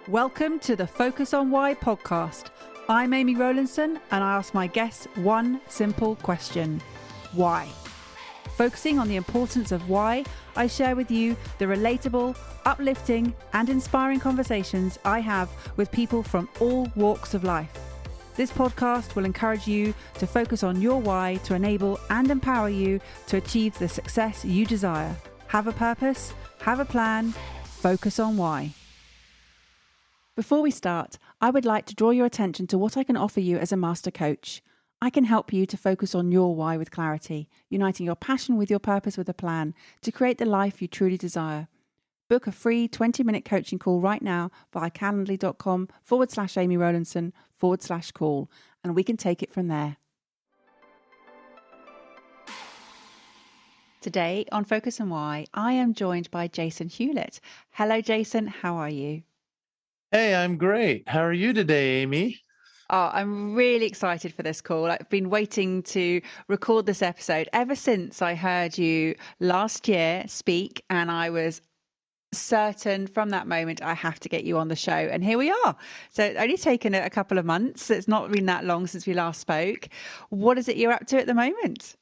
Welcome to the Focus on Why podcast. I'm Amy Rowlandson and I ask my guests one simple question. Why? Focusing on the importance of why, I share with you the relatable, uplifting and inspiring conversations I have with people from all walks of life. This podcast will encourage you to focus on your why to enable and empower you to achieve the success you desire. Have a purpose, have a plan, focus on why. Before we start, I would like to draw your attention to what I can offer you as a master coach. I can help you to focus on your why with clarity, uniting your passion with your purpose with a plan to create the life you truly desire. Book a free 20-minute coaching call right now via calendly.com/Amy Rowlandson/call, and we can take it from there. Today on Focus on Why, I am joined by Jason Hewlett. Hello, Jason. How are you? Hey, I'm great. How are you today, Amy? Oh, I'm really excited for this call. I've been waiting to record this episode ever since I heard you last year speak, and I was certain from that moment I have to get you on the show. And here we are. So it's only taken a couple of months. It's not been that long since we last spoke. What is it you're up to at the moment?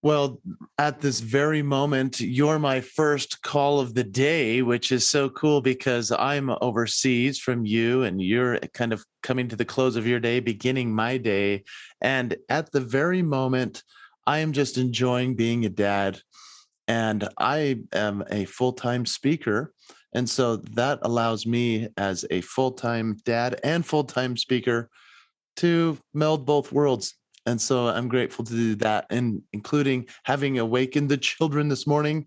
Well, at this very moment, you're my first call of the day, which is so cool because I'm overseas from you and you're kind of coming to the close of your day, beginning my day. And at the very moment, I am just enjoying being a dad. And I am a full-time speaker. And so that allows me as a full-time dad and full-time speaker to meld both worlds. And so I'm grateful to do that, and including having awakened the children this morning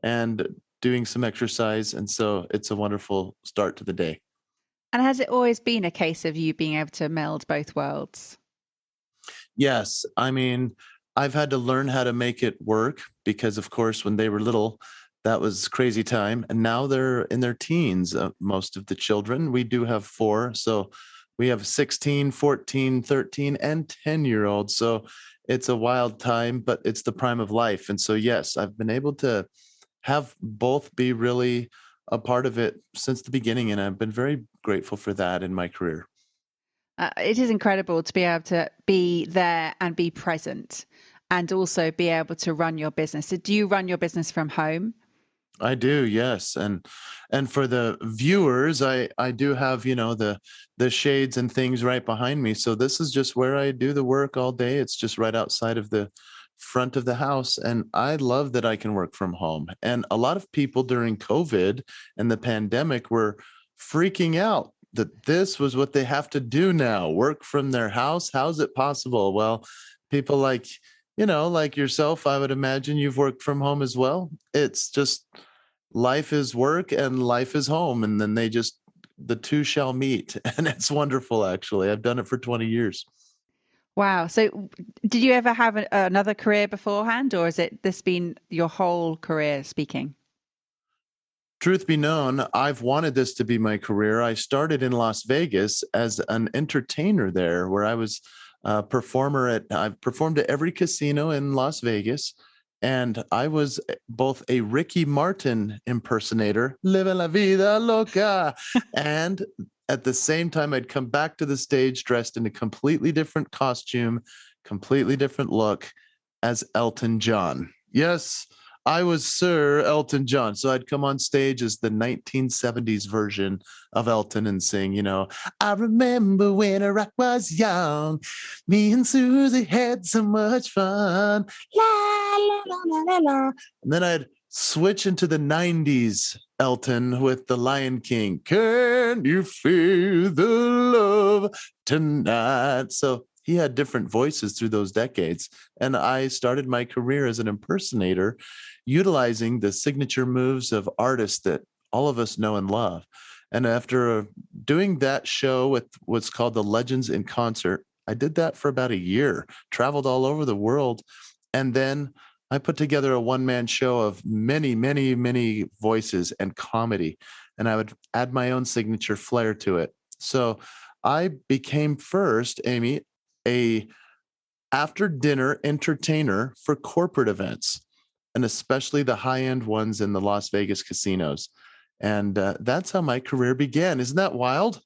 and doing some exercise. And so it's a wonderful start to the day. And has it always been a case of you being able to meld both worlds? Yes. I mean, I've had to learn how to make it work because, of course, when they were little, that was crazy time. And now they're in their teens, most of the children. We do have four. So we have 16, 14, 13, and 10-year-olds. So it's a wild time, but it's the prime of life. And so, yes, I've been able to have both be really a part of it since the beginning. And I've been very grateful for that in my career. It is incredible to be able to be there and be present and also be able to run your business. So do you run your business from home? I do, yes. And for the viewers, I do have, the shades and things right behind me. So this is just where I do the work all day. It's just right outside of the front of the house. And I love that I can work from home. And a lot of people during COVID and the pandemic were freaking out that this was what they have to do now, work from their house. How's it possible? Well, people like yourself, I would imagine you've worked from home as well. It's just life is work and life is home. And then the two shall meet. And it's wonderful, actually. I've done it for 20 years. Wow. So did you ever have another career beforehand, or has this been your whole career speaking? Truth be known, I've wanted this to be my career. I started in Las Vegas as an entertainer there, where I was a performer I've performed at every casino in Las Vegas. And I was both a Ricky Martin impersonator, living la vida loca, and at the same time, I'd come back to the stage dressed in a completely different costume, completely different look as Elton John. Yes, I was Sir Elton John. So I'd come on stage as the 1970s version of Elton and sing, I remember when I was young, me and Susie had so much fun. La, la, la, la, la, la. And then I'd switch into the 90s Elton with the Lion King. Can you feel the love tonight? So he had different voices through those decades. And I started my career as an impersonator, utilizing the signature moves of artists that all of us know and love. And after doing that show with what's called the Legends in Concert, I did that for about a year, traveled all over the world. And then I put together a one-man show of many, many, many voices and comedy. And I would add my own signature flair to it. So I became first, Amy, a after dinner entertainer for corporate events, and especially the high-end ones in the Las Vegas casinos. And that's how my career began. Isn't that wild?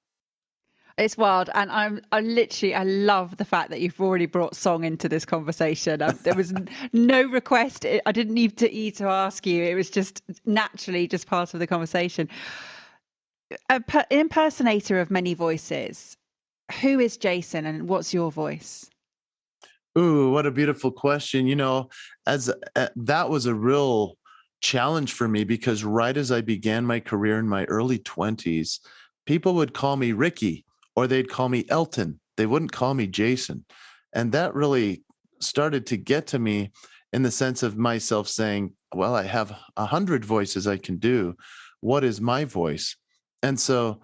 It's wild, and I love the fact that you've already brought song into this conversation. There was no request. I didn't need to ask you. It was just naturally just part of the conversation. An impersonator of many voices. Who is Jason, and what's your voice? Ooh, what a beautiful question. As that was a real challenge for me because right as I began my career in my early 20s, people would call me Ricky or they'd call me Elton. They wouldn't call me Jason. And that really started to get to me in the sense of myself saying, well, I have 100 voices I can do. What is my voice? And so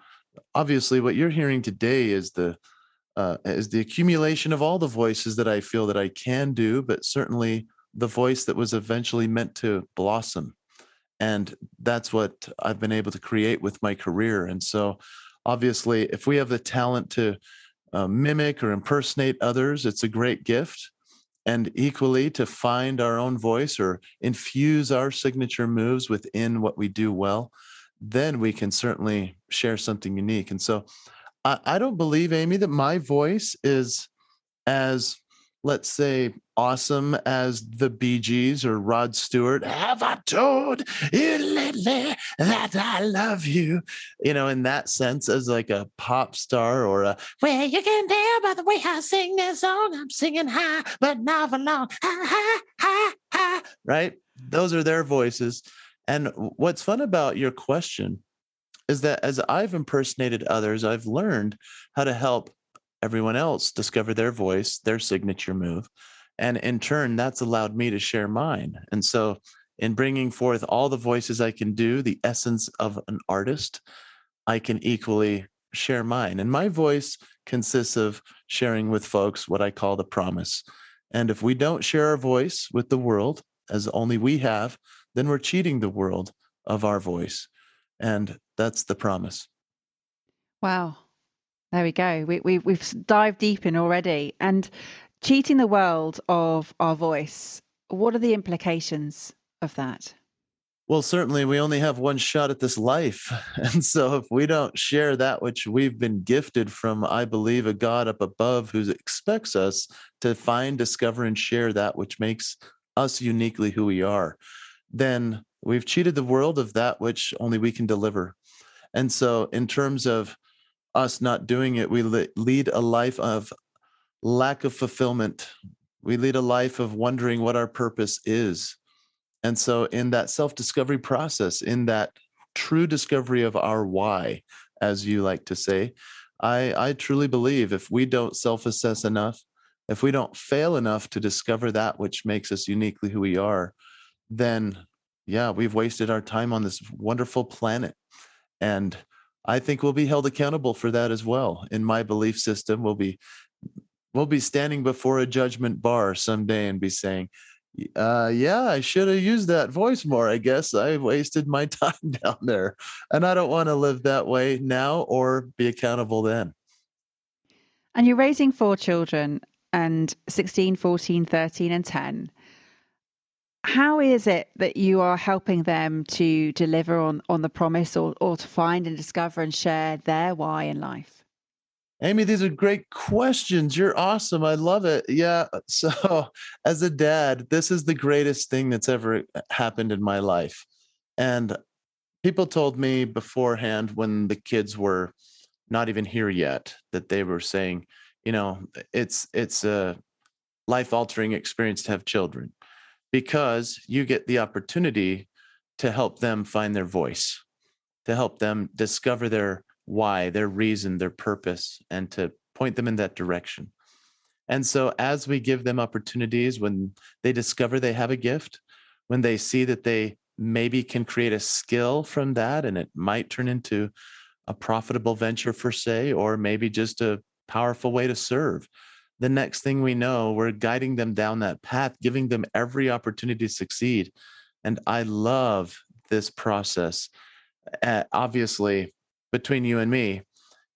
obviously what you're hearing today is the accumulation of all the voices that I feel that I can do, but certainly the voice that was eventually meant to blossom. And that's what I've been able to create with my career. And so, obviously, if we have the talent to mimic or impersonate others, it's a great gift. And equally, to find our own voice or infuse our signature moves within what we do well, then we can certainly share something unique. And so, I don't believe, Amy, that my voice is as, let's say, awesome as the Bee Gees or Rod Stewart. Have I told you lately that I love you? In that sense, as like a pop star or well, you can tell by the way I sing this song. I'm singing high, but not for long. Ha, ha, ha, ha. Right? Those are their voices. And what's fun about your question is that as I've impersonated others, I've learned how to help everyone else discover their voice, their signature move. And in turn, that's allowed me to share mine. And so, in bringing forth all the voices I can do, the essence of an artist, I can equally share mine. And my voice consists of sharing with folks what I call the promise. And if we don't share our voice with the world, as only we have, then we're cheating the world of our voice. And that's the promise. Wow. There we go. We've dived deep in already. And cheating the world of our voice, what are the implications of that? Well, certainly we only have one shot at this life. And so if we don't share that which we've been gifted from, I believe, a God up above who expects us to find, discover, and share that which makes us uniquely who we are, then we've cheated the world of that which only we can deliver. And so, in terms of us not doing it, we lead a life of lack of fulfillment. We lead a life of wondering what our purpose is. And so, in that self discovery process, in that true discovery of our why, as you like to say, I truly believe if we don't self assess enough, if we don't fail enough to discover that which makes us uniquely who we are, then yeah, we've wasted our time on this wonderful planet. And I think we'll be held accountable for that as well. In my belief system, we'll be standing before a judgment bar someday and be saying, yeah, I should have used that voice more. I guess I wasted my time down there. And I don't want to live that way now or be accountable then. And you're raising four children and 16, 14, 13, and 10. How is it that you are helping them to deliver on the promise or to find and discover and share their why in life? Amy, these are great questions. You're awesome. I love it. Yeah. So, as a dad, this is the greatest thing that's ever happened in my life. And people told me beforehand when the kids were not even here yet that they were saying, it's a life altering experience to have children because you get the opportunity to help them find their voice, to help them discover their why, their reason, their purpose, and to point them in that direction. And so, as we give them opportunities, when they discover they have a gift, when they see that they maybe can create a skill from that, and it might turn into a profitable venture for say, or maybe just a powerful way to serve. The next thing we know, we're guiding them down that path, giving them every opportunity to succeed. And I love this process. Obviously, between you and me,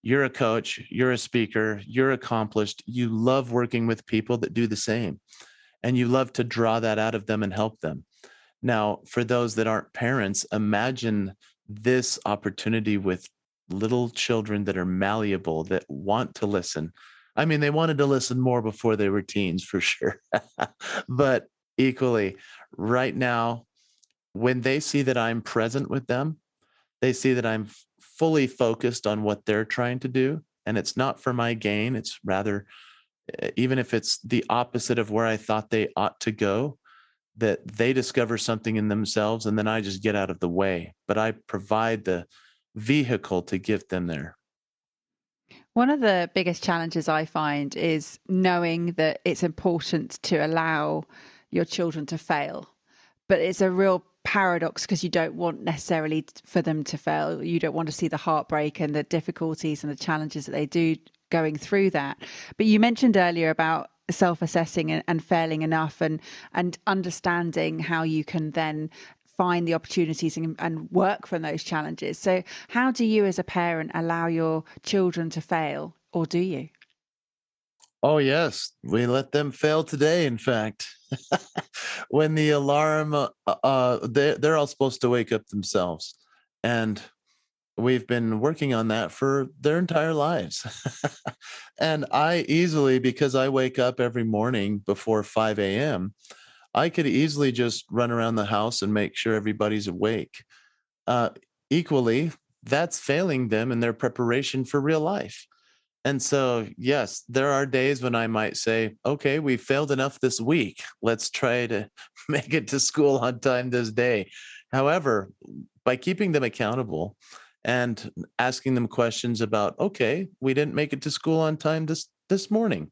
you're a coach, you're a speaker, you're accomplished. You love working with people that do the same, and you love to draw that out of them and help them. Now, for those that aren't parents, imagine this opportunity with little children that are malleable, that want to listen. I mean, they wanted to listen more before they were teens for sure. But equally, right now, when they see that I'm present with them, they see that I'm fully focused on what they're trying to do. And it's not for my gain. It's rather, even if it's the opposite of where I thought they ought to go, that they discover something in themselves and then I just get out of the way. But I provide the vehicle to get them there. One of the biggest challenges I find is knowing that it's important to allow your children to fail. But it's a real paradox because you don't want necessarily for them to fail. You don't want to see the heartbreak and the difficulties and the challenges that they do going through that. But you mentioned earlier about self-assessing and failing enough and understanding how you can then find the opportunities and work from those challenges. So how do you as a parent allow your children to fail, or do you? Oh, yes. We let them fail today, in fact. When the alarm, they're all supposed to wake up themselves. And we've been working on that for their entire lives. And I easily, because I wake up every morning before 5 a.m., I could easily just run around the house and make sure everybody's awake. Uh, Equally, that's failing them in their preparation for real life. And so, yes, there are days when I might say, okay, we failed enough this week. Let's try to make it to school on time this day. However, by keeping them accountable and asking them questions about, okay, we didn't make it to school on time this morning.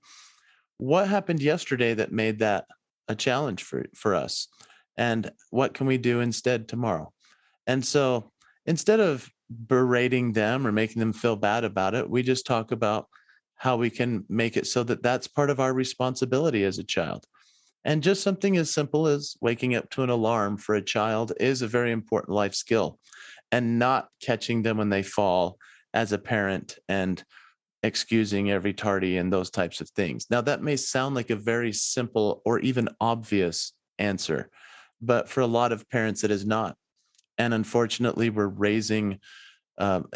What happened yesterday that made that a challenge for us? And what can we do instead tomorrow? And so instead of berating them or making them feel bad about it, we just talk about how we can make it so that that's part of our responsibility as a child. And just something as simple as waking up to an alarm for a child is a very important life skill, and not catching them when they fall as a parent and excusing every tardy and those types of things. Now, that may sound like a very simple or even obvious answer, but for a lot of parents, it is not. And unfortunately, um,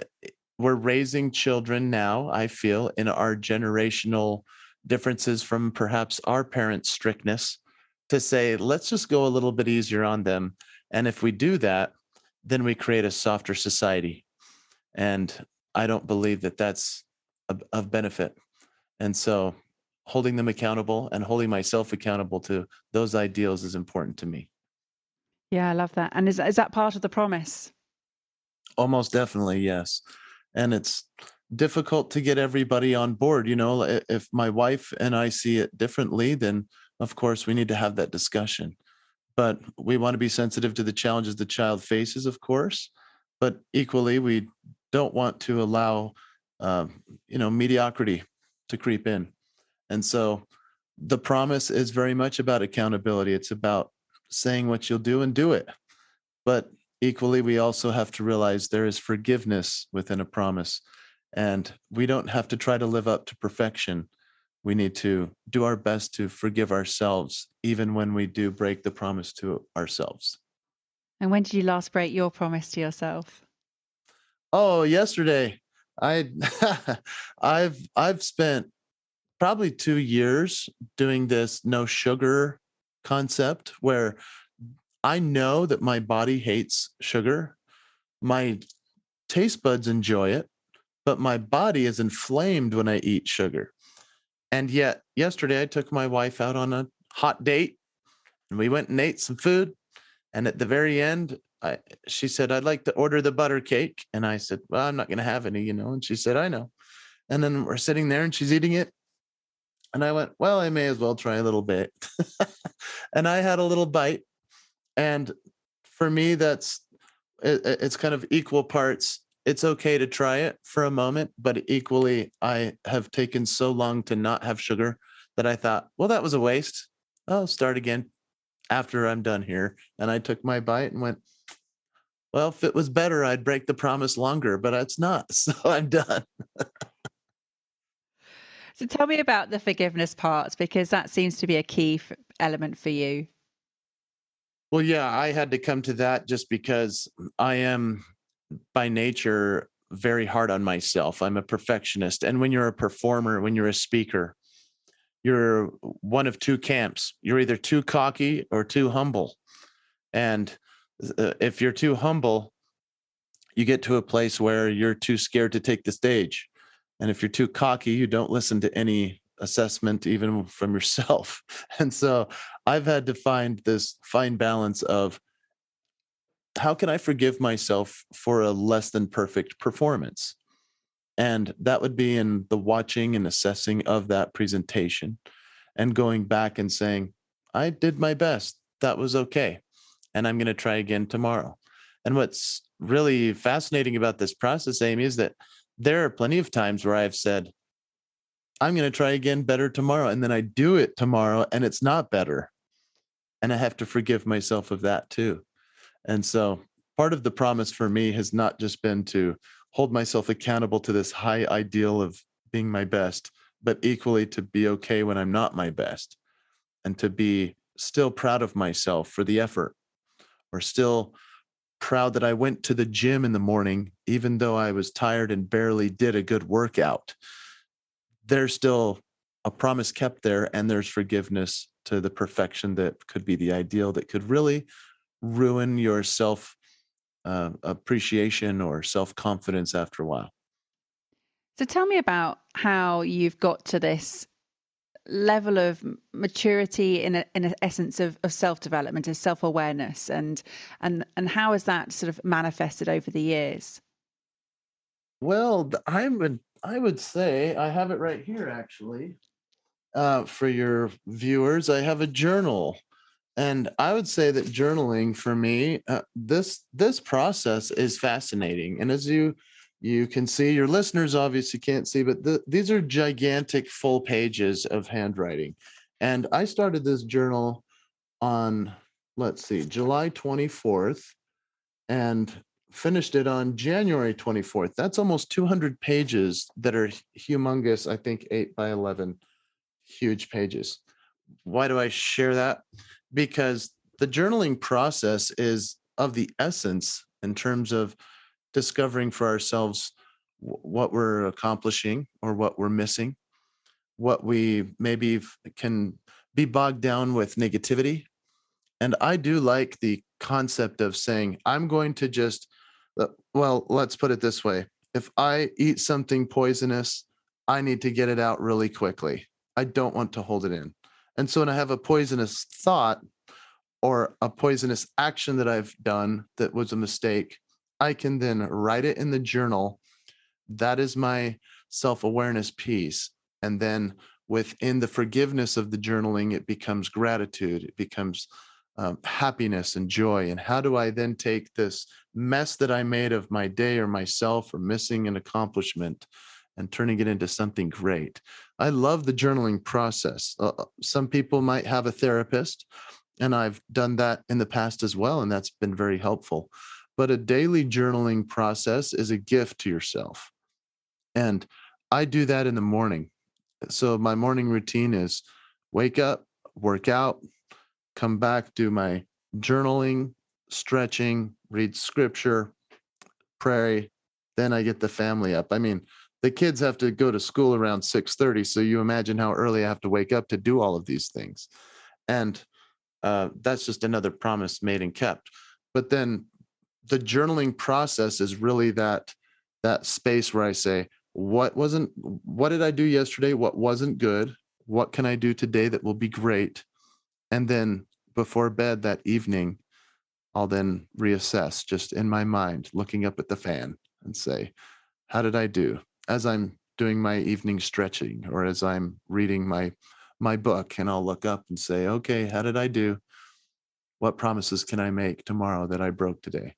we're raising children now, I feel, in our generational differences from perhaps our parents' strictness, to say, let's just go a little bit easier on them. And if we do that, then we create a softer society. And I don't believe that that's of benefit. And so holding them accountable and holding myself accountable to those ideals is important to me. Yeah, I love that. And is that part of the promise? Almost definitely, yes. And it's difficult to get everybody on board. If my wife and I see it differently, then of course we need to have that discussion. But we want to be sensitive to the challenges the child faces, of course. But equally, we don't want to allow, mediocrity to creep in. And so the promise is very much about accountability. It's about saying what you'll do and do it. But equally, we also have to realize there is forgiveness within a promise. And we don't have to try to live up to perfection. We need to do our best to forgive ourselves, even when we do break the promise to ourselves. And when did you last break your promise to yourself? Oh, yesterday, I I've spent probably 2 years doing this no sugar concept, where I know that my body hates sugar. My taste buds enjoy it, but my body is inflamed when I eat sugar. And yet, yesterday I took my wife out on a hot date and we went and ate some food. And at the very end, she said, I'd like to order the butter cake. And I said, well, I'm not going to have any. And she said, I know. And then we're sitting there and she's eating it. And I went, well, I may as well try a little bit. And I had a little bite. And for me, it's kind of equal parts. It's okay to try it for a moment, but equally, I have taken so long to not have sugar that I thought, well, that was a waste. I'll start again after I'm done here. And I took my bite and went, well, if it was better, I'd break the promise longer, but it's not. So I'm done. So tell me about the forgiveness part, because that seems to be a key element for you. Well, yeah, I had to come to that just because I am by nature very hard on myself. I'm a perfectionist. And when you're a performer, when you're a speaker, you're one of two camps. You're either too cocky or too humble. And if you're too humble, you get to a place where you're too scared to take the stage. And if you're too cocky, you don't listen to any assessment, even from yourself. And so I've had to find this fine balance of how can I forgive myself for a less than perfect performance? And that would be in the watching and assessing of that presentation and going back and saying, I did my best. That was okay. And I'm going to try again tomorrow. And what's really fascinating about this process, Amy, is that there are plenty of times where I've said, I'm going to try again better tomorrow. And then I do it tomorrow and it's not better. And I have to forgive myself of that too. And so part of the promise for me has not just been to hold myself accountable to this high ideal of being my best, but equally to be okay when I'm not my best and to be still proud of myself for the effort, or still proud that I went to the gym in the morning, even though I was tired and barely did a good workout. There's still a promise kept there, and there's forgiveness to the perfection that could be the ideal that could really ruin your self appreciation or self confidence after a while. So tell me about how you've got to this level of maturity in a essence of self-development, of self-awareness, and how has that sort of manifested over the years? Well, I would say I have it right here actually. For your viewers, I have a journal, and I would say that journaling for me, this process is fascinating. And as you can see, your listeners obviously can't see, but these are gigantic full pages of handwriting. And I started this journal on, let's see, July 24th and finished it on January 24th. That's almost 200 pages that are humongous, I think 8 by 11 huge pages. Why do I share that? Because the journaling process is of the essence in terms of discovering for ourselves what we're accomplishing or what we're missing, what we maybe can be bogged down with negativity. And I do like the concept of saying, I'm going to just, well, let's put it this way. If I eat something poisonous, I need to get it out really quickly. I don't want to hold it in. And so when I have a poisonous thought or a poisonous action that I've done that was a mistake, I can then write it in the journal. That is my self-awareness piece. And then within the forgiveness of the journaling, it becomes gratitude. It becomes happiness and joy. And how do I then take this mess that I made of my day or myself or missing an accomplishment and turning it into something great? I love the journaling process. Some people might have a therapist, and I've done that in the past as well, and that's been very helpful. But a daily journaling process is a gift to yourself. And I do that in the morning. So my morning routine is wake up, work out, come back, do my journaling, stretching, read scripture, pray. Then I get the family up. I mean, the kids have to go to school around 6:30, so you imagine how early I have to wake up to do all of these things. And that's just another promise made and kept. But then the journaling process is really that space where I say, what did I do yesterday? What wasn't good? What can I do today that will be great? And then before bed that evening, I'll then reassess just in my mind, looking up at the fan and say, how did I do? As I'm doing my evening stretching or as I'm reading my book, and I'll look up and say, okay, how did I do? What promises can I make tomorrow that I broke today?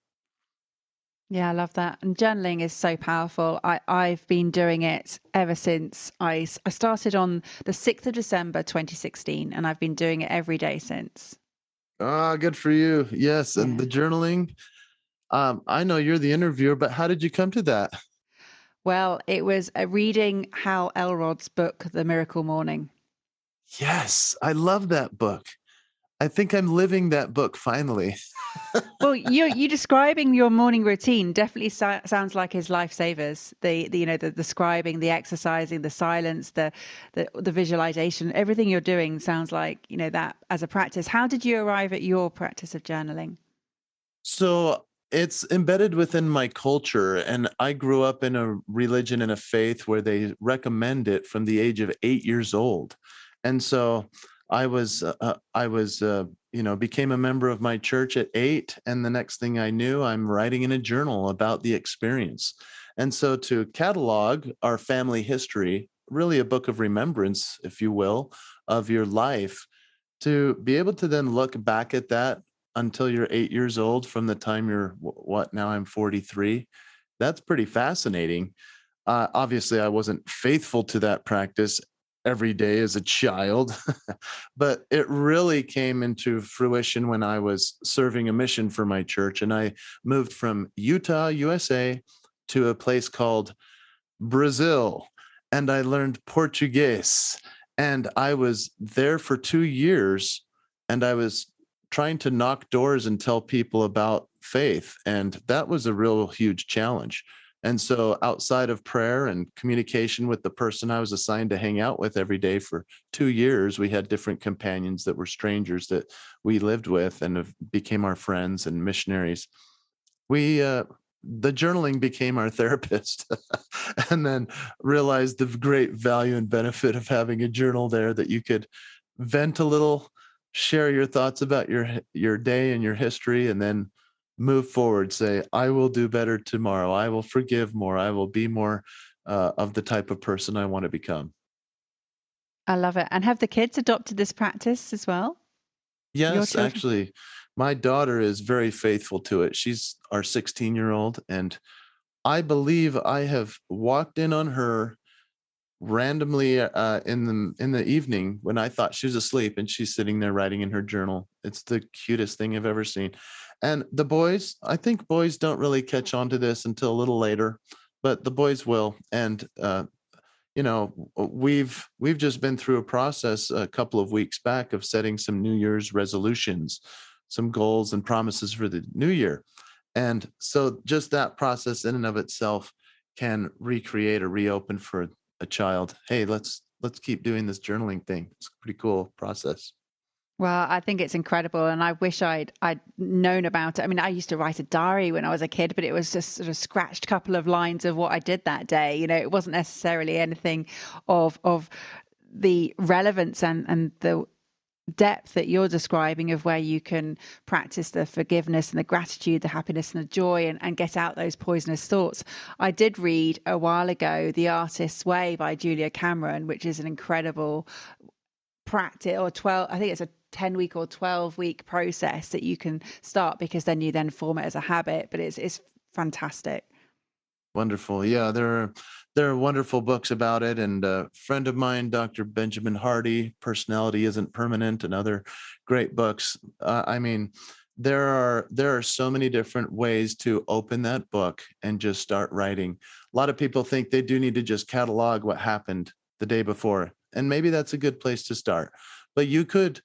Yeah, I love that. And journaling is so powerful. I've been doing it ever since I started on the 6th of December 2016, and I've been doing it every day since. Ah, good for you. Yes. And Yeah. the journaling, I know you're the interviewer, but how did you come to that? Well, it was reading Hal Elrod's book, The Miracle Morning. Yes, I love that book. I think I'm living that book finally. Well, you describing your morning routine definitely sounds like his lifesavers. The the describing, the exercising, the silence, the visualization, everything you're doing sounds like that as a practice. How did you arrive at your practice of journaling? So it's embedded within my culture, and I grew up in a religion and a faith where they recommend it from the age of 8 years old, and so became a member of my church at 8, and the next thing I knew, I'm writing in a journal about the experience, and so to catalog our family history, really a book of remembrance, if you will, of your life to be able to then look back at that until you're 8 years old from the time you're what now I'm 43, that's pretty fascinating. Obviously, I wasn't faithful to that practice every day as a child, but it really came into fruition when I was serving a mission for my church, and I moved from Utah, USA, to a place called Brazil, and I learned Portuguese. And I was there for 2 years, and I was trying to knock doors and tell people about faith. And that was a real huge challenge. And so, outside of prayer and communication with the person I was assigned to hang out with every day for 2 years, we had different companions that were strangers that we lived with and became our friends and missionaries. We The journaling became our therapist, and then realized the great value and benefit of having a journal there that you could vent a little, share your thoughts about your day and your history, and then move forward. Say, I will do better tomorrow. I will forgive more. I will be more of the type of person I want to become. I love it. And have the kids adopted this practice as well? Your Yes, children? actually, my daughter is very faithful to it. She's our 16-year-old, and I believe I have walked in on her randomly in the evening when I thought she was asleep, and she's sitting there writing in her journal. It's the cutest thing I've ever seen. And the boys, I think boys don't really catch on to this until a little later, but the boys will. And we've just been through a process a couple of weeks back of setting some New Year's resolutions, some goals and promises for the new year. And so just that process in and of itself can recreate or reopen for a child. Hey, let's keep doing this journaling thing. It's a pretty cool process. Well, I think it's incredible, and I wish I'd known about it. I mean, I used to write a diary when I was a kid, but it was just sort of scratched couple of lines of what I did that day. It wasn't necessarily anything of the relevance and the depth that you're describing of where you can practice the forgiveness and the gratitude, the happiness and the joy, and get out those poisonous thoughts. I did read a while ago The Artist's Way by Julia Cameron, which is an incredible practice, or 12, I think it's a 10-week or 12-week process that you can start, because then you then form it as a habit. But it's fantastic. Wonderful. Yeah, there are wonderful books about it. And a friend of mine, Dr. Benjamin Hardy, Personality Isn't Permanent, and other great books. I mean, there are so many different ways to open that book and just start writing. A lot of people think they do need to just catalog what happened the day before, and maybe that's a good place to start. But you could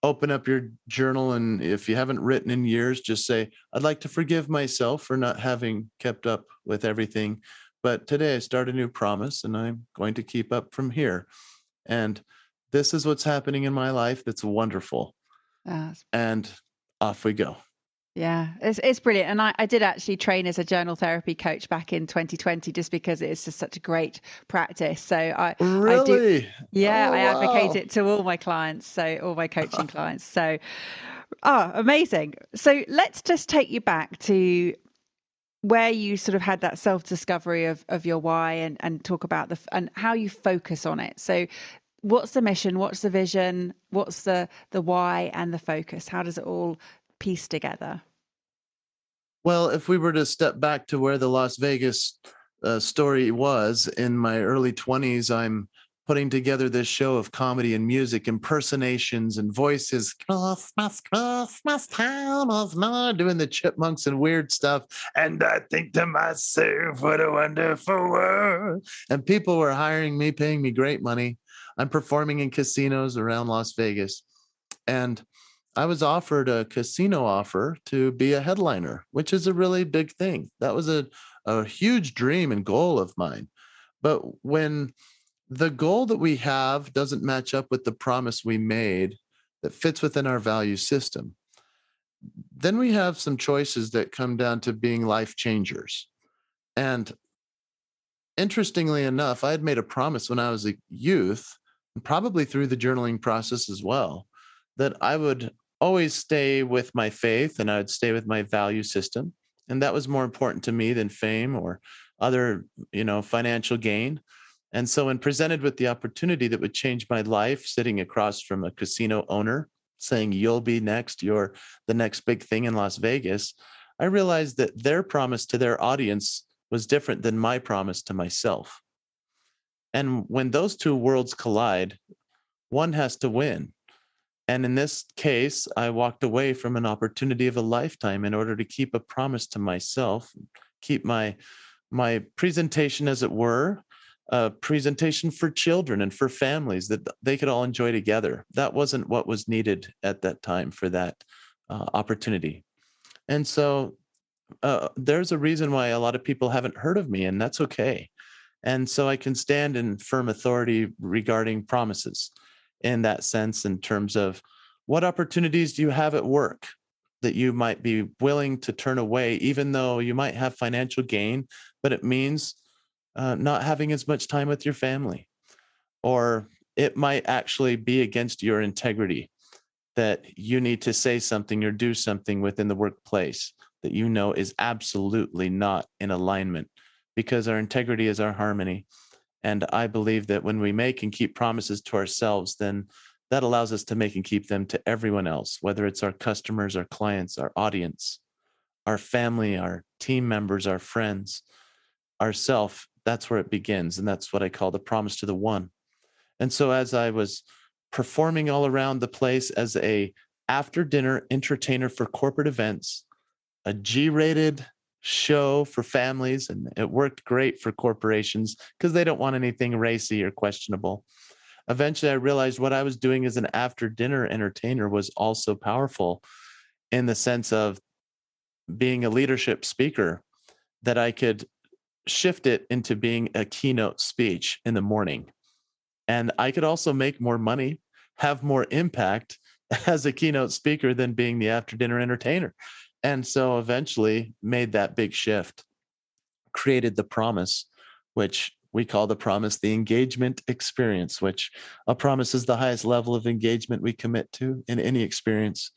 open up your journal, and if you haven't written in years, just say, I'd like to forgive myself for not having kept up with everything, but today I start a new promise and I'm going to keep up from here, and this is what's happening in my life that's wonderful, uh, and off we go. yeah, it's brilliant. And I did actually train as a journal therapy coach back in 2020, just because it's just such a great practice. So I do. Really? Yeah, Oh, I advocate wow. it to all my clients, so all my coaching clients. So, amazing. So let's just take you back to where you sort of had that self-discovery of your why, and talk about and how you focus on it. So what's the mission? What's the vision? What's the why and the focus? How does it all piece together? Well, if we were to step back to where the Las Vegas story was in my early 20s, I'm putting together this show of comedy and music, impersonations and voices. Christmas, Christmas time of night, doing the chipmunks and weird stuff. And I think to myself, what a wonderful world. And people were hiring me, paying me great money. I'm performing in casinos around Las Vegas. And I was offered a casino offer to be a headliner, which is a really big thing. That was a huge dream and goal of mine. But when the goal that we have doesn't match up with the promise we made that fits within our value system, then we have some choices that come down to being life changers. And interestingly enough, I had made a promise when I was a youth, and probably through the journaling process as well, that I would always stay with my faith and I would stay with my value system. And that was more important to me than fame or other, financial gain. And so when presented with the opportunity that would change my life, sitting across from a casino owner saying, "You'll be next, you're the next big thing in Las Vegas," I realized that their promise to their audience was different than my promise to myself. And when those two worlds collide, one has to win. And in this case, I walked away from an opportunity of a lifetime in order to keep a promise to myself, keep my presentation, as it were, a presentation for children and for families that they could all enjoy together. That wasn't what was needed at that time for that opportunity. And so there's a reason why a lot of people haven't heard of me, and that's okay. And so I can stand in firm authority regarding promises in that sense, in terms of what opportunities do you have at work that you might be willing to turn away, even though you might have financial gain, but it means not having as much time with your family, or it might actually be against your integrity that you need to say something or do something within the workplace that is absolutely not in alignment, because our integrity is our harmony. And I believe that when we make and keep promises to ourselves, then that allows us to make and keep them to everyone else, whether it's our customers, our clients, our audience, our family, our team members, our friends, ourself. That's where it begins. And that's what I call the promise to the one. And so as I was performing all around the place as a after dinner entertainer for corporate events, a G-rated show for families, and it worked great for corporations because they don't want anything racy or questionable. Eventually, I realized what I was doing as an after dinner entertainer was also powerful in the sense of being a leadership speaker, that I could shift it into being a keynote speech in the morning. And I could also make more money, have more impact as a keynote speaker than being the after dinner entertainer. And so eventually made that big shift, created the promise, which we call the promise the engagement experience, which a promise is the highest level of engagement we commit to in any experience.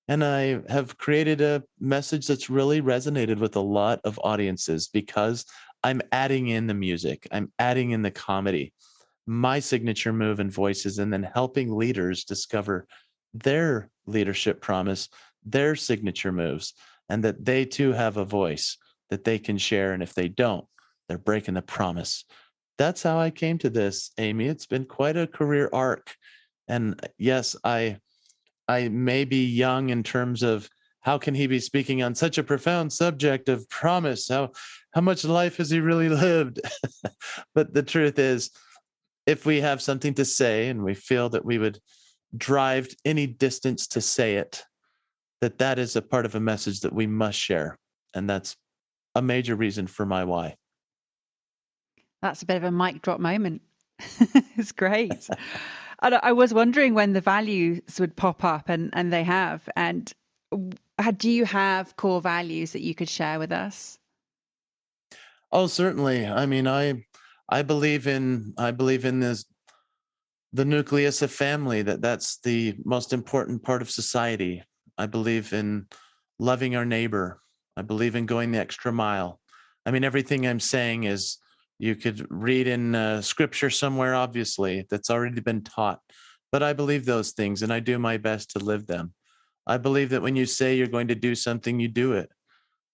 And I have created a message that's really resonated with a lot of audiences because I'm adding in the music, I'm adding in the comedy, my signature move and voices, and then helping leaders discover their leadership promise, their signature moves, and that they too have a voice that they can share. And if they don't, they're breaking the promise. That's how I came to this, Amy. It's been quite a career arc. And yes, I may be young in terms of how can he be speaking on such a profound subject of promise? How much life has he really lived? But the truth is, if we have something to say and we feel that we would drive any distance to say it, that is a part of a message that we must share. And that's a major reason for my why. That's a bit of a mic drop moment. It's great. And I was wondering when the values would pop up, and they have. And do you have core values that you could share with us? Oh, certainly. I mean, I believe in this, the nucleus of family, that's the most important part of society. I believe in loving our neighbor. I believe in going the extra mile. I mean, everything I'm saying is, you could read in scripture somewhere, obviously, that's already been taught. But I believe those things and I do my best to live them. I believe that when you say you're going to do something, you do it.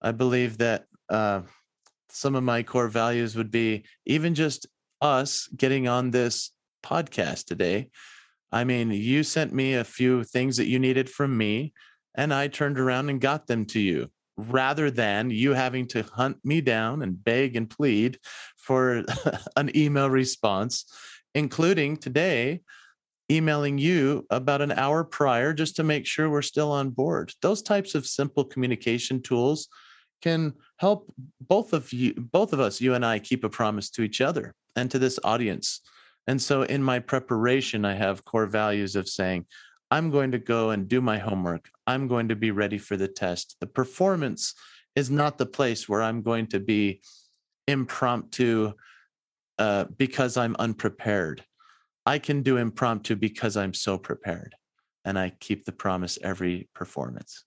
I believe that some of my core values would be even just us getting on this podcast today. I mean, you sent me a few things that you needed from me, and I turned around and got them to you, rather than you having to hunt me down and beg and plead for an email response, including today. emailing you about an hour prior just to make sure we're still on board. Those types of simple communication tools can help both of us, you and I, keep a promise to each other and to this audience. And so in my preparation, I have core values of saying, I'm going to go and do my homework. I'm going to be ready for the test. The performance is not the place where I'm going to be impromptu because I'm unprepared. I can do impromptu because I'm so prepared. And I keep the promise every performance.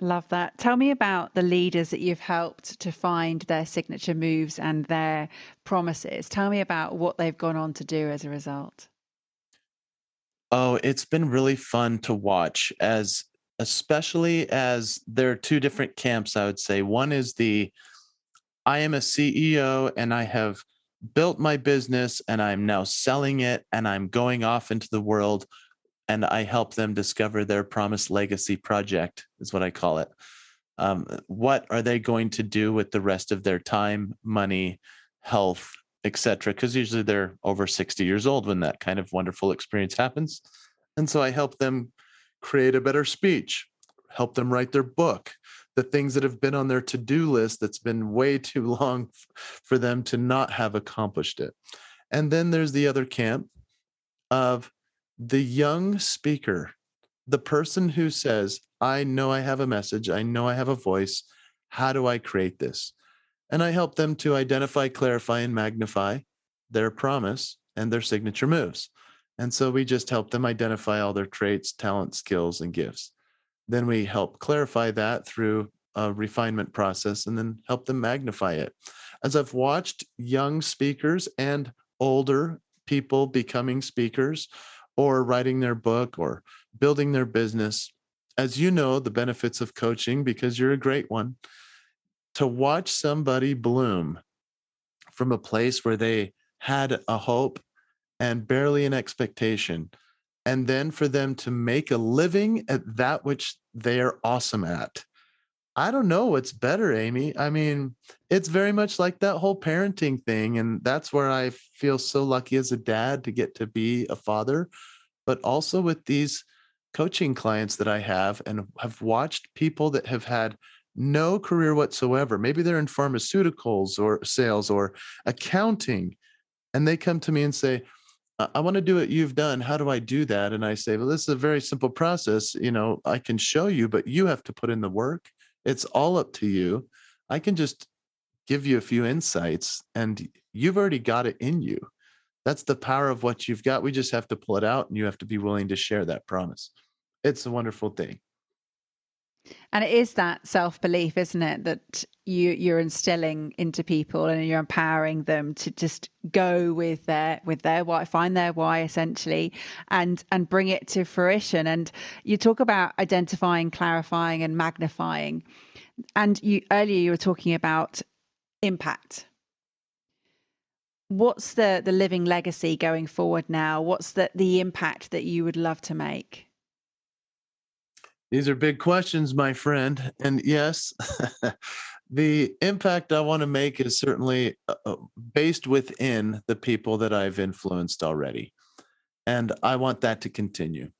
Love that. Tell me about the leaders that you've helped to find their signature moves and their promises. Tell me about what they've gone on to do as a result. Oh, it's been really fun to watch as especially as there are two different camps, I would say. One is the I am a CEO and I have built my business and I'm now selling it and I'm going off into the world and I help them discover their promised legacy project, is what I call it. What are they going to do with the rest of their time, money, health, etc.? Because usually they're over 60 years old when that kind of wonderful experience happens. And so I help them create a better speech, help them write their book, the things that have been on their to-do list that's been way too long for them to not have accomplished it. And then there's the other camp of the young speaker, the person who says, I know I have a message, I know I have a voice. How do I create this? And I help them to identify, clarify, and magnify their promise and their signature moves. And so we just help them identify all their traits, talents, skills, and gifts. Then we help clarify that through a refinement process and then help them magnify it. As I've watched young speakers and older people becoming speakers or writing their book or building their business, as you know, the benefits of coaching, because you're a great one, to watch somebody bloom from a place where they had a hope and barely an expectation, and then for them to make a living at that which they're awesome at. I don't know what's better, Amy. I mean, it's very much like that whole parenting thing. And that's where I feel so lucky as a dad to get to be a father, but also with these coaching clients that I have and have watched people that have had no career whatsoever. Maybe they're in pharmaceuticals or sales or accounting, and they come to me and say, I want to do what you've done. How do I do that? And I say, well, this is a very simple process. You know, I can show you, but you have to put in the work. It's all up to you. I can just give you a few insights and you've already got it in you. That's the power of what you've got. We just have to pull it out and you have to be willing to share that promise. It's a wonderful thing. And it is that self-belief, isn't it, that you're instilling into people and you're empowering them to just go with their why, find their why essentially, and bring it to fruition. And you talk about identifying, clarifying, and magnifying. And you earlier you were talking about impact. What's the living legacy going forward now? What's the impact that you would love to make? These are big questions, my friend. And yes, the impact I want to make is certainly based within the people that I've influenced already. And I want that to continue.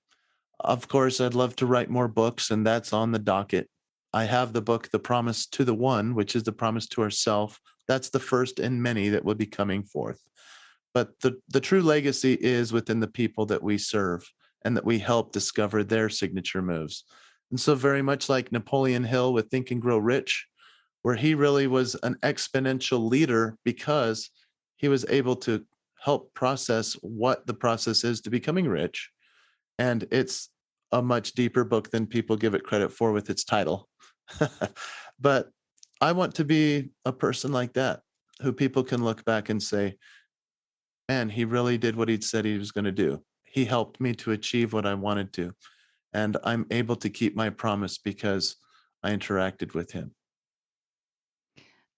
Of course, I'd love to write more books, and that's on the docket. I have the book, The Promise to the One, which is the promise to ourself. That's the first in many that will be coming forth. But the true legacy is within the people that we serve and that we help discover their signature moves. And so, very much like Napoleon Hill with Think and Grow Rich, where he really was an exponential leader because he was able to help process what the process is to becoming rich. And it's a much deeper book than people give it credit for with its title. But I want to be a person like that, who people can look back and say, man, he really did what he'd said he was going to do. He helped me to achieve what I wanted to. And I'm able to keep my promise because I interacted with him.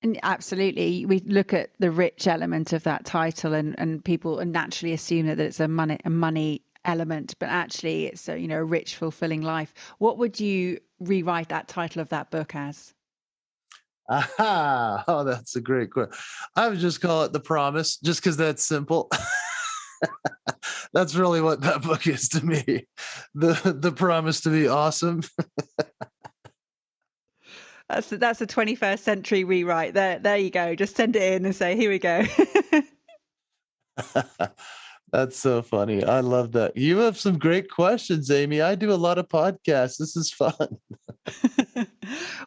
And absolutely, we look at the rich element of that title, and people naturally assume that it's a money element, but actually it's a rich, fulfilling life. What would you rewrite that title of that book as? Aha! Oh, that's a great question. I would just call it The Promise, just because that's simple. That's really what that book is to me. The promise to be awesome. That's a 21st century rewrite. There you go. Just send it in and say, here we go. That's so funny. I love that. You have some great questions, Amy. I do a lot of podcasts. This is fun.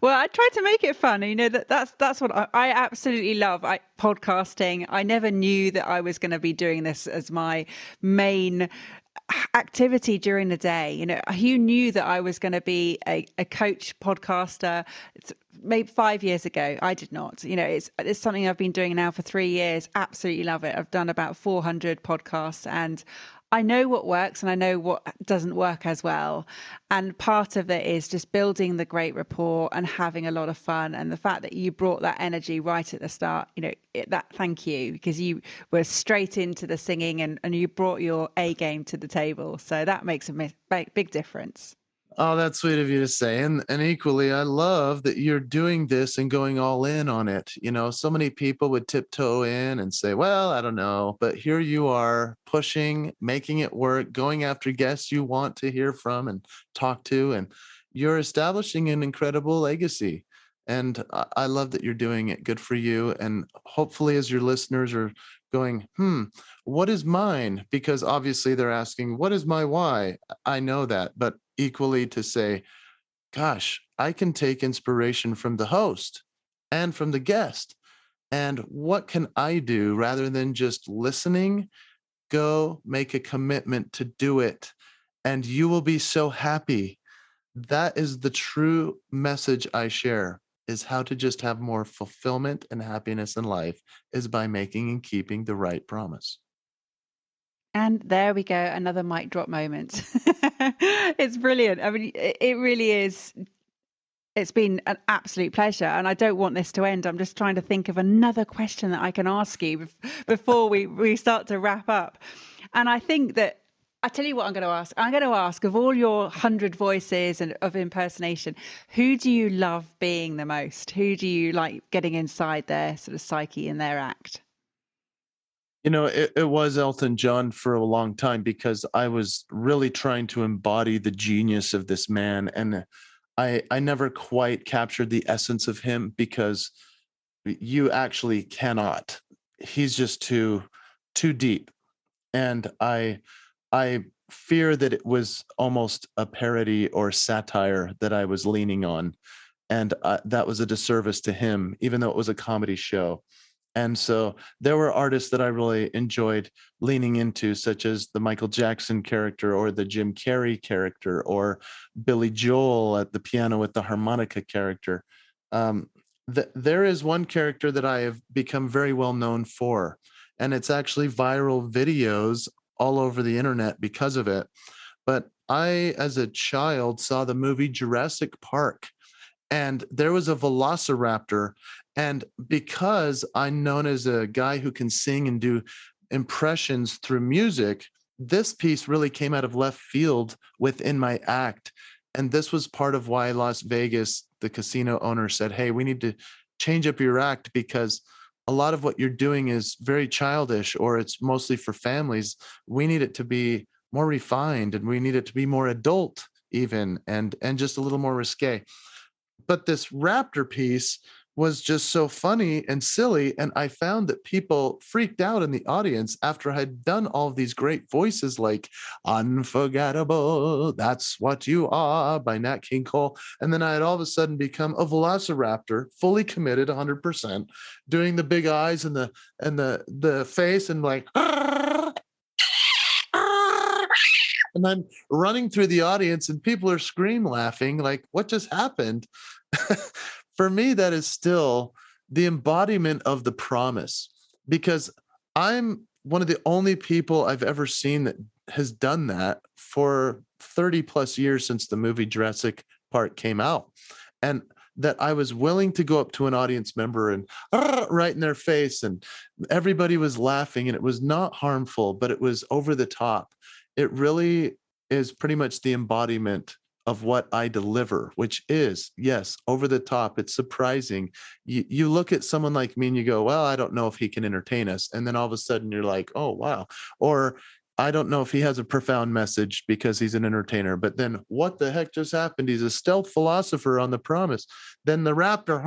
Well, I try to make it fun. You know, that's what I absolutely love. Podcasting. I never knew that I was going to be doing this as my main activity during the day. You know, who knew that I was going to be a coach podcaster? It's maybe 5 years ago. I did not. You know, it's something I've been doing now for 3 years. Absolutely love it. I've done about 400 podcasts, and I know what works and I know what doesn't work as well. And part of it is just building the great rapport and having a lot of fun. And the fact that you brought that energy right at the start, you know, thank you, because you were straight into the singing and you brought your A game to the table. So that makes a big difference. Oh, that's sweet of you to say. And equally, I love that you're doing this and going all in on it. You know, so many people would tiptoe in and say, well, I don't know. But here you are pushing, making it work, going after guests you want to hear from and talk to. And you're establishing an incredible legacy. And I love that you're doing it. Good for you. And hopefully, as your listeners are going, what is mine? Because obviously they're asking, what is my why? I know that. But equally to say, gosh, I can take inspiration from the host and from the guest. And what can I do rather than just listening? Go make a commitment to do it. And you will be so happy. That is the true message I share, is how to just have more fulfillment and happiness in life is by making and keeping the right promise. And there we go, another mic drop moment. It's brilliant. I mean, it really is. It's been an absolute pleasure, and I don't want this to end. I'm just trying to think of another question that I can ask you before we start to wrap up. And I think that I tell you what I'm going to ask. I'm going to ask, of all your 100 voices and of impersonation, who do you love being the most? Who do you like getting inside their sort of psyche and their act? You know, it was Elton John for a long time because I was really trying to embody the genius of this man. And I never quite captured the essence of him because you actually cannot. He's just too deep. And I fear that it was almost a parody or satire that I was leaning on. And that was a disservice to him, even though it was a comedy show. And so there were artists that I really enjoyed leaning into, such as the Michael Jackson character or the Jim Carrey character or Billy Joel at the piano with the harmonica character. There is one character that I have become very well known for, and it's actually viral videos all over the internet because of it. But I, as a child, saw the movie Jurassic Park, and there was a velociraptor. And because I'm known as a guy who can sing and do impressions through music, this piece really came out of left field within my act. And this was part of why Las Vegas, the casino owner, said, hey, we need to change up your act because a lot of what you're doing is very childish, or it's mostly for families. We need it to be more refined, and we need it to be more adult even, and just a little more risque. But this raptor piece was just so funny and silly. And I found that people freaked out in the audience after I had done all of these great voices like Unforgettable, That's What You Are by Nat King Cole. And then I had all of a sudden become a velociraptor, fully committed 100%, doing the big eyes and the face and like, and I'm running through the audience and people are scream laughing like, what just happened? For me, that is still the embodiment of the promise, because I'm one of the only people I've ever seen that has done that for 30 plus years since the movie Jurassic Park came out. And that I was willing to go up to an audience member and right in their face, and everybody was laughing, and it was not harmful, but it was over the top. It really is pretty much the embodiment of what I deliver, which is, yes, over the top. It's surprising. You look at someone like me and you go, well, I don't know if he can entertain us. And then all of a sudden you're like, oh, wow. Or I don't know if he has a profound message because he's an entertainer, but then what the heck just happened? He's a stealth philosopher on the promise. Then the raptor,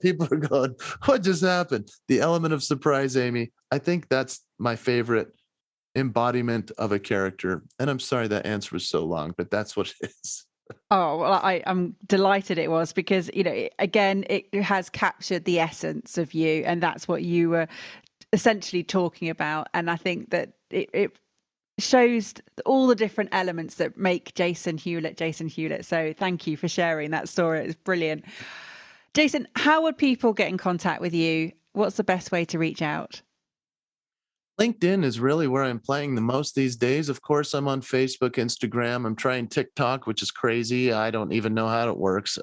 people are going, what just happened? The element of surprise, Amy. I think that's my favorite embodiment of a character. And I'm sorry that answer was so long, but that's what it is. Oh, well, I'm delighted it was because, again, it has captured the essence of you, and that's what you were essentially talking about. And I think that it shows all the different elements that make Jason Hewlett. So thank you for sharing that story. It's brilliant. Jason, how would people get in contact with you? What's the best way to reach out? LinkedIn is really where I'm playing the most these days. Of course, I'm on Facebook, Instagram. I'm trying TikTok, which is crazy. I don't even know how it works.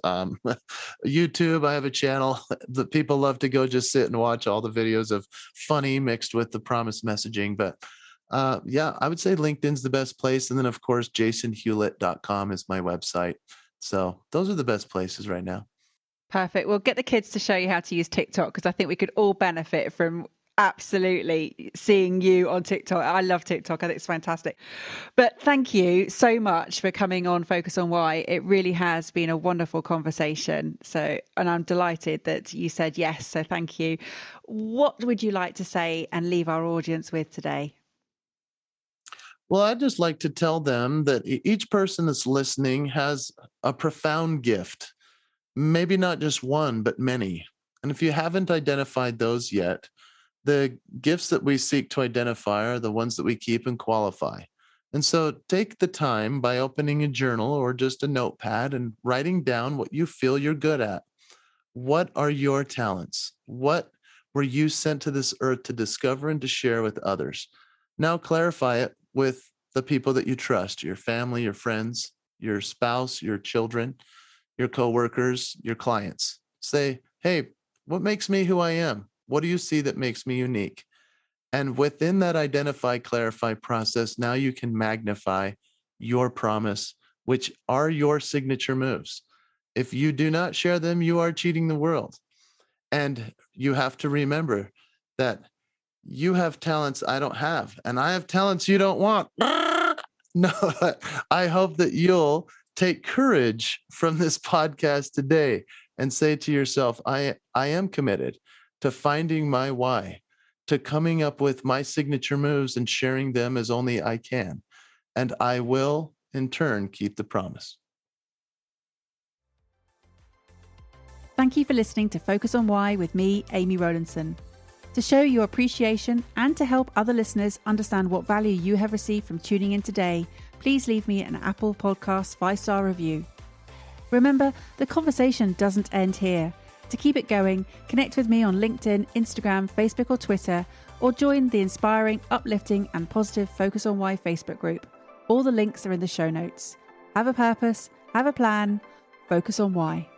YouTube, I have a channel that people love to go just sit and watch all the videos of funny mixed with the promised messaging. But I would say LinkedIn's the best place. And then, of course, jasonhewlett.com is my website. So those are the best places right now. Perfect. We'll get the kids to show you how to use TikTok because I think we could all benefit from absolutely seeing you on TikTok. I love TikTok. I think it's fantastic. But thank you so much for coming on Focus on Why. It really has been a wonderful conversation. And I'm delighted that you said yes. So thank you. What would you like to say and leave our audience with today? Well, I'd just like to tell them that each person that's listening has a profound gift. Maybe not just one, but many. And if you haven't identified those yet, the gifts that we seek to identify are the ones that we keep and qualify. And so take the time by opening a journal or just a notepad and writing down what you feel you're good at. What are your talents? What were you sent to this earth to discover and to share with others? Now clarify it with the people that you trust, your family, your friends, your spouse, your children, your coworkers, your clients. Say, hey, what makes me who I am? What do you see that makes me unique? And within that identify, clarify process, now you can magnify your promise, which are your signature moves. If you do not share them, you are cheating the world. And you have to remember that you have talents I don't have, and I have talents you don't want. No, I hope that you'll take courage from this podcast today and say to yourself, I am committed to finding my why, to coming up with my signature moves and sharing them as only I can. And I will, in turn, keep the promise. Thank you for listening to Focus on Why with me, Amy Rowlandson. To show your appreciation and to help other listeners understand what value you have received from tuning in today, please leave me an Apple Podcast 5-star review. Remember, the conversation doesn't end here. To keep it going, connect with me on LinkedIn, Instagram, Facebook or Twitter, or join the inspiring, uplifting and positive Focus on Why Facebook group. All the links are in the show notes. Have a purpose, have a plan, focus on why.